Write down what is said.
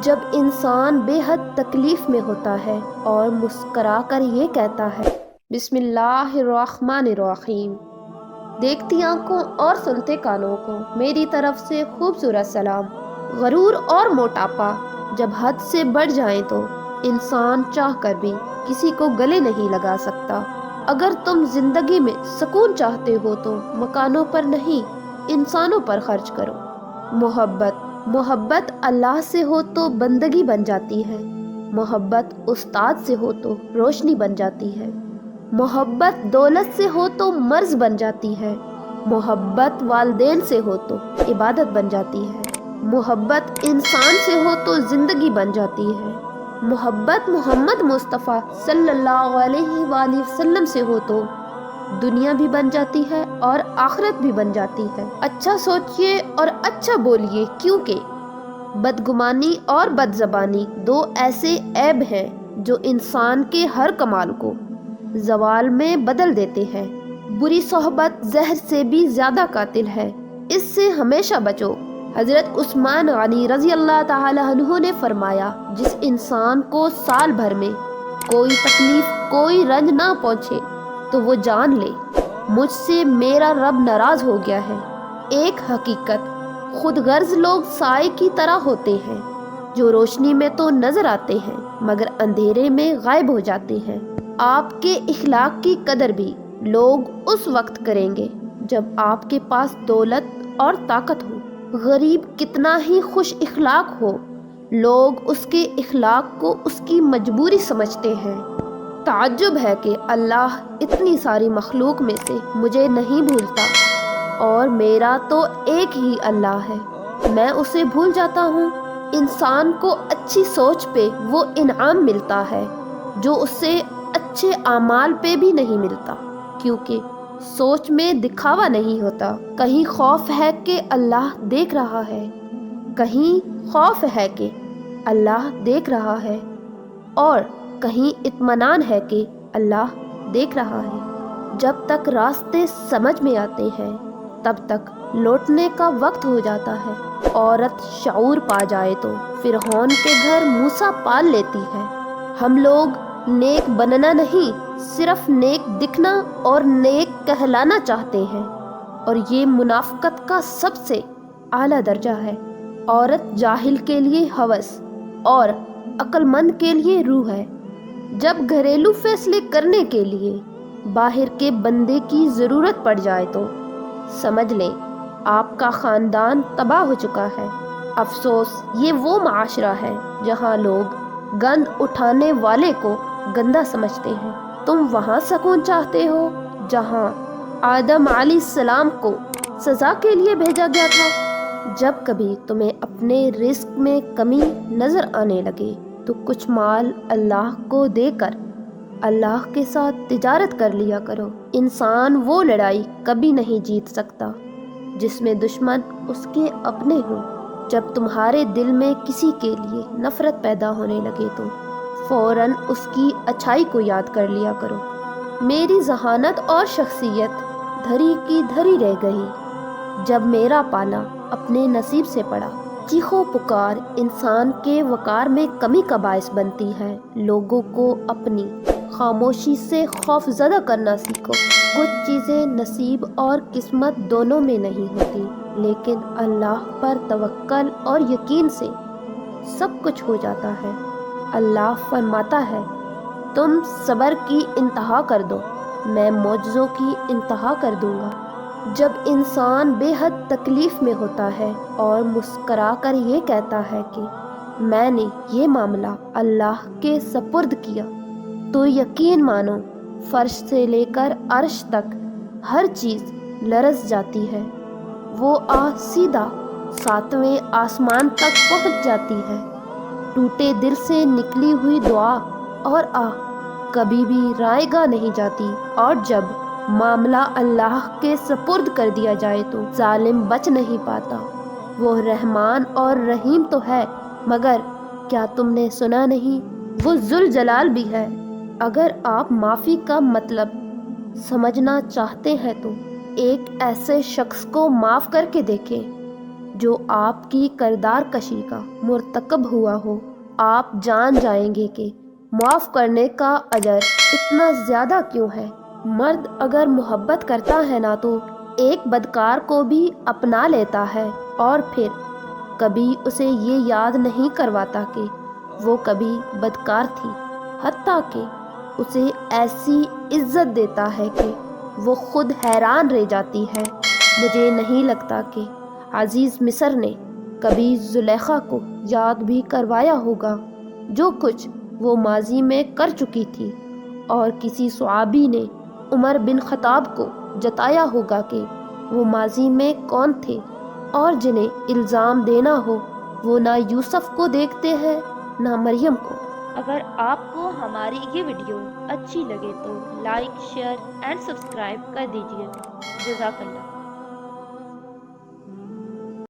جب انسان بے حد تکلیف میں ہوتا ہے اور مسکرا کر یہ کہتا ہے بسم اللہ الرحمن الرحیم، دیکھتی آنکھوں اور سنتے کانوں کو میری طرف سے خوبصورت سلام۔ غرور اور موٹاپا جب حد سے بڑھ جائیں تو انسان چاہ کر بھی کسی کو گلے نہیں لگا سکتا۔ اگر تم زندگی میں سکون چاہتے ہو تو مکانوں پر نہیں، انسانوں پر خرچ کرو۔ محبت اللہ سے ہو تو بندگی بن جاتی ہے، محبت استاد سے ہو تو روشنی بن جاتی ہے، محبت دولت سے ہو تو مرض بن جاتی ہے، محبت والدین سے ہو تو عبادت بن جاتی ہے، محبت انسان سے ہو تو زندگی بن جاتی ہے، محبت محمد مصطفیٰ صلی اللہ علیہ وآلہ وسلم سے ہو تو دنیا بھی بن جاتی ہے اور آخرت بھی بن جاتی ہے۔ اچھا سوچئے اور اچھا بولیے، کیونکہ بدگمانی اور بد زبانی دو ایسے عیب ہیں جو انسان کے ہر کمال کو زوال میں بدل دیتے ہیں۔ بری صحبت زہر سے بھی زیادہ قاتل ہے، اس سے ہمیشہ بچو۔ حضرت عثمان غنی رضی اللہ تعالی عنہ نے فرمایا، جس انسان کو سال بھر میں کوئی تکلیف کوئی رنج نہ پہنچے تو وہ جان لے مجھ سے میرا رب ناراض ہو گیا ہے۔ ایک حقیقت، خود غرض لوگ سائے کی طرح ہوتے ہیں جو روشنی میں تو نظر آتے ہیں مگر اندھیرے میں غائب ہو جاتے ہیں۔ آپ کے اخلاق کی قدر بھی لوگ اس وقت کریں گے جب آپ کے پاس دولت اور طاقت ہو۔ غریب کتنا ہی خوش اخلاق ہو، لوگ اس کے اخلاق کو اس کی مجبوری سمجھتے ہیں۔ تعجب ہے کہ اللہ اتنی ساری مخلوق میں سے مجھے نہیں بھولتا، اور میرا تو ایک ہی اللہ ہے، میں اسے بھول جاتا ہوں۔ انسان کو اچھی سوچ پہ وہ انعام ملتا ہے جو اسے اچھے اعمال پہ بھی نہیں ملتا، کیونکہ سوچ میں دکھاوا نہیں ہوتا۔ کہیں خوف ہے کہ اللہ دیکھ رہا ہے، کہیں خوف ہے کہ اللہ دیکھ رہا ہے، اور کہیں اطمینان ہے کہ اللہ دیکھ رہا ہے۔ جب تک راستے سمجھ میں آتے ہیں تب تک لوٹنے کا وقت ہو جاتا ہے۔ عورت شعور پا جائے تو فرعون کے گھر موسیٰ پال لیتی ہے۔ ہم لوگ نیک بننا نہیں، صرف نیک دکھنا اور نیک کہلانا چاہتے ہیں، اور یہ منافقت کا سب سے اعلیٰ درجہ ہے۔ عورت جاہل کے لیے ہوس اور عقل مند کے لیے روح ہے۔ جب گھریلو فیصلے کرنے کے لیے باہر کے بندے کی ضرورت پڑ جائے تو سمجھ لیں آپ کا خاندان تباہ ہو چکا ہے۔ افسوس، یہ وہ معاشرہ ہے جہاں لوگ گند اٹھانے والے کو گندا سمجھتے ہیں۔ تم وہاں سکون چاہتے ہو جہاں آدم علیہ السلام کو سزا کے لیے بھیجا گیا تھا۔ جب کبھی تمہیں اپنے رزق میں کمی نظر آنے لگے تو کچھ مال اللہ کو دے کر اللہ کے ساتھ تجارت کر لیا کرو۔ انسان وہ لڑائی کبھی نہیں جیت سکتا جس میں دشمن اس کے اپنے ہوں۔ جب تمہارے دل میں کسی کے لیے نفرت پیدا ہونے لگے تو فوراً اس کی اچھائی کو یاد کر لیا کرو۔ میری ذہانت اور شخصیت دھری کی دھری رہ گئی جب میرا پالا اپنے نصیب سے پڑا۔ چیخو پکار انسان کے وقار میں کمی کا باعث بنتی ہے۔ لوگوں کو اپنی خاموشی سے خوف زدہ کرنا سیکھو۔ کچھ چیزیں نصیب اور قسمت دونوں میں نہیں ہوتی، لیکن اللہ پر توکل اور یقین سے سب کچھ ہو جاتا ہے۔ اللہ فرماتا ہے، تم صبر کی انتہا کر دو، میں معجزوں کی انتہا کر دوں گا۔ جب انسان بے حد تکلیف میں ہوتا ہے اور مسکرا کر یہ کہتا ہے کہ میں نے یہ معاملہ اللہ کے سپرد کیا، تو یقین مانو فرش سے لے کر عرش تک ہر چیز لرز جاتی ہے۔ وہ سیدھا 7ویں آسمان تک پہنچ جاتی ہے۔ ٹوٹے دل سے نکلی ہوئی دعا اور کبھی بھی رائے گاہ نہیں جاتی، اور جب معاملہ اللہ کے سپرد کر دیا جائے تو ظالم بچ نہیں پاتا۔ وہ رحمان اور رحیم تو ہے، مگر کیا تم نے سنا نہیں، وہ ذوالجلال بھی ہے۔ اگر آپ معافی کا مطلب سمجھنا چاہتے ہیں تو ایک ایسے شخص کو معاف کر کے دیکھیں جو آپ کی کردار کشی کا مرتکب ہوا ہو، آپ جان جائیں گے کہ معاف کرنے کا اجر اتنا زیادہ کیوں ہے۔ مرد اگر محبت کرتا ہے نا تو ایک بدکار کو بھی اپنا لیتا ہے اور پھر کبھی اسے یہ یاد نہیں کرواتا کہ وہ کبھی بدکار تھی، حتیٰ کہ اسے ایسی عزت دیتا ہے کہ وہ خود حیران رہ جاتی ہے۔ مجھے نہیں لگتا کہ عزیز مصر نے کبھی زلیخا کو یاد بھی کروایا ہوگا جو کچھ وہ ماضی میں کر چکی تھی، اور کسی صحابی نے عمر بن خطاب کو جتایا ہوگا کہ وہ ماضی میں کون تھے، اور جنہیں الزام دینا ہو وہ نہ یوسف کو دیکھتے ہیں نہ مریم کو۔ اگر آپ کو ہماری یہ ویڈیو اچھی لگے تو لائک، شیئر اینڈ سبسکرائب کر دیجیے۔ جزاک اللہ۔